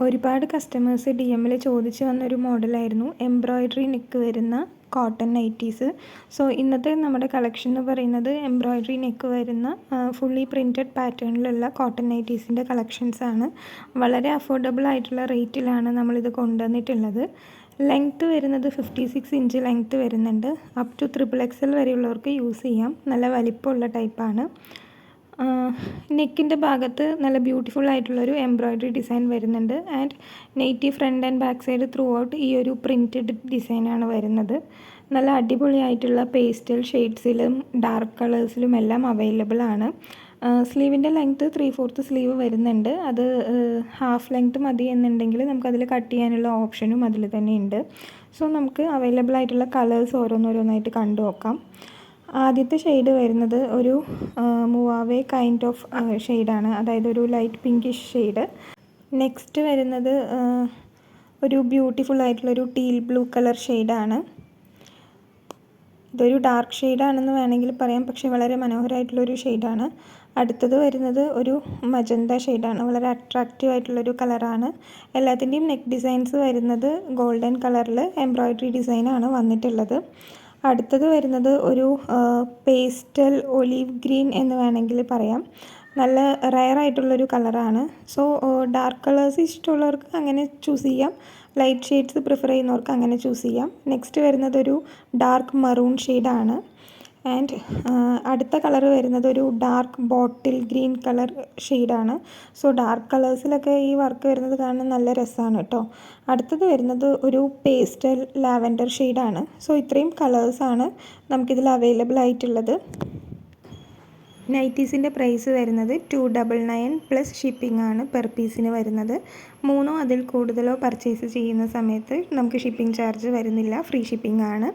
ഒരുപാട് കസ്റ്റമേഴ്സ് DM-ൽ ചോദിച്ചു വന്നൊരു മോഡലായിരുന്നു എംബ്രോയ്ഡറി നെക്ക് വരുന്ന കോട്ടൺ നൈറ്റീസ്. സോ ഇന്നത്തെ നമ്മുടെ കളക്ഷൻ എന്ന് പറയുന്നത് എംബ്രോയ്ഡറി നെക്ക് വരുന്ന ഫുള്ളി പ്രിൻറ്റഡ് പാറ്റേണിലുള്ള കോട്ടൺ നൈറ്റീസിൻ്റെ കളക്ഷൻസാണ്. വളരെ അഫോർഡബിൾ ആയിട്ടുള്ള റേറ്റിലാണ് നമ്മളിത് കൊണ്ടുവന്നിട്ടുള്ളത്. ലെങ്ത്ത് വരുന്നത് 56 ഇഞ്ച് ലെങ്ത്ത് വരുന്നുണ്ട്. അപ് ടു XXL വരെയുള്ളവർക്ക് യൂസ് ചെയ്യാം. നല്ല വലിപ്പമുള്ള ടൈപ്പാണ്. നെക്കിൻ്റെ ഭാഗത്ത് നല്ല ബ്യൂട്ടിഫുൾ ആയിട്ടുള്ളൊരു എംബ്രോയ്ഡറി ഡിസൈൻ വരുന്നുണ്ട്. And nighty front and back side throughout ഈ ഒരു പ്രിൻറ്റഡ് ഡിസൈനാണ് വരുന്നത്. നല്ല അടിപൊളിയായിട്ടുള്ള പേസ്റ്റൽ ഷെയ്ഡ്സിലും ഡാർക്ക് കളേഴ്സിലും എല്ലാം അവൈലബിൾ ആണ്. സ്ലീവിൻ്റെ ലെങ്ത്ത് 3/4 സ്ലീവ് വരുന്നുണ്ട്. അത് ഹാഫ് ലെങ്ത്ത് മതി എന്നുണ്ടെങ്കിൽ നമുക്കതിൽ കട്ട് ചെയ്യാനുള്ള ഓപ്ഷനും അതിൽ തന്നെ ഉണ്ട്. സോ നമുക്ക് അവൈലബിൾ ആയിട്ടുള്ള കളേഴ്സ് ഓരോന്നോരോന്നായിട്ട് കണ്ടു നോക്കാം. ആദ്യത്തെ ഷെയ്ഡ് വരുന്നത് ഒരു മൂവാവേ കൈൻഡ് ഓഫ് ഷെയ്ഡാണ്, അതായത് ഒരു ലൈറ്റ് പിങ്കിഷ് ഷെയ്ഡ്. നെക്സ്റ്റ് വരുന്നത് ഒരു ബ്യൂട്ടിഫുൾ ആയിട്ടുള്ളൊരു ടീൽ ബ്ലൂ കളർ ഷെയ്ഡാണ്. ഇതൊരു ഡാർക്ക് ഷെയ്ഡാണെന്ന് വേണമെങ്കിൽ പറയാം, പക്ഷേ വളരെ മനോഹരമായിട്ടുള്ളൊരു ഷെയ്ഡാണ്. അടുത്തത് വരുന്നത് ഒരു മജന്ത ഷെയ്ഡാണ്. വളരെ അട്രാക്റ്റീവ് ആയിട്ടുള്ളൊരു കളറാണ്. എല്ലാത്തിൻ്റെയും നെക്ക് ഡിസൈൻസ് വരുന്നത് ഗോൾഡൻ കളറിൽ എംബ്രോയ്ഡറി ഡിസൈനാണ് വന്നിട്ടുള്ളത്. അടുത്തത് വരുന്നത് ഒരു പേസ്റ്റൽ ഒലീവ് ഗ്രീൻ എന്ന് വേണമെങ്കിൽ പറയാം. നല്ല റയർ ആയിട്ടുള്ളൊരു കളറാണ്. സോ ഡാർക്ക് കളേഴ്സ് ഇഷ്ടമുള്ളവർക്ക് അങ്ങനെ ചൂസ് ചെയ്യാം. ലൈറ്റ് ഷെയ്ഡ്സ് പ്രിഫർ ചെയ്യുന്നവർക്ക് അങ്ങനെ ചൂസ് ചെയ്യാം. നെക്സ്റ്റ് വരുന്നത് ഒരു ഡാർക്ക് മറൂൺ ഷെയ്ഡാണ്. ആൻഡ് അടുത്ത കളർ വരുന്നത് ഒരു ഡാർക്ക് ബോട്ടിൽ ഗ്രീൻ കളർ ഷെയ്ഡാണ്. സോ ഡാർക്ക് കളേഴ്സിലൊക്കെ ഈ വർക്ക് വരുന്നത് കാണാൻ നല്ല രസമാണ് കേട്ടോ. അടുത്തത് വരുന്നത് ഒരു പേസ്റ്റൽ ലാവൻഡർ ഷെയ്ഡാണ്. സോ ഇത്രയും കളേഴ്സാണ് നമുക്കിതിൽ അവൈലബിൾ ആയിട്ടുള്ളത്. നൈറ്റീസിൻ്റെ പ്രൈസ് വരുന്നത് 299 പ്ലസ് ഷിപ്പിംഗ് ആണ് പെർ പീസിന് വരുന്നത്. 3 അതിൽ കൂടുതലോ പർച്ചേസ് ചെയ്യുന്ന സമയത്ത് നമുക്ക് ഷിപ്പിംഗ് ചാർജ് വരുന്നില്ല, ഫ്രീ ഷിപ്പിംഗ് ആണ്.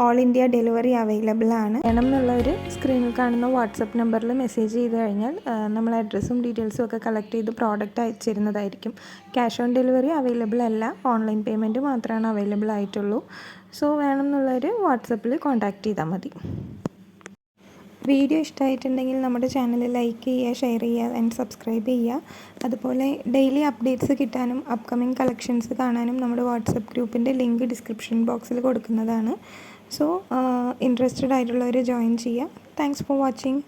ഓൾ ഇന്ത്യ ഡെലിവറി അവൈലബിൾ ആണ്. വേണം എന്നുള്ളവർ സ്ക്രീനിൽ കാണുന്ന വാട്സപ്പ് നമ്പറിൽ മെസ്സേജ് ചെയ്ത് കഴിഞ്ഞാൽ നമ്മൾ അഡ്രസ്സും ഡീറ്റെയിൽസും ഒക്കെ കളക്ട് ചെയ്ത് പ്രോഡക്റ്റ് അയച്ചു തരുന്നതായിരിക്കും. ക്യാഷ് ഓൺ ഡെലിവറി അവൈലബിൾ അല്ല, ഓൺലൈൻ പേയ്മെൻറ്റ് മാത്രമാണ് അവൈലബിൾ ആയിട്ടുള്ളൂ. സോ വേണം എന്നുള്ളവർ വാട്സപ്പിൽ കോൺടാക്റ്റ് ചെയ്താൽ മതി. വീഡിയോ ഇഷ്ടമായിട്ടുണ്ടെങ്കിൽ നമ്മുടെ ചാനൽ ലൈക്ക് ചെയ്യുക, ഷെയർ ചെയ്യുക ആൻഡ് സബ്സ്ക്രൈബ് ചെയ്യുക. അതുപോലെ ഡെയിലി അപ്ഡേറ്റ്സ് കിട്ടാനും അപ്കമിങ് കളക്ഷൻസ് കാണാനും നമ്മുടെ വാട്സപ്പ് ഗ്രൂപ്പിൻ്റെ ലിങ്ക് ഡിസ്ക്രിപ്ഷൻ ബോക്സിൽ കൊടുക്കുന്നതാണ്. സോ ഇൻട്രസ്റ്റഡ് ആയിട്ടുള്ളവർ ജോയിൻ ചെയ്യുക. Thanks for watching.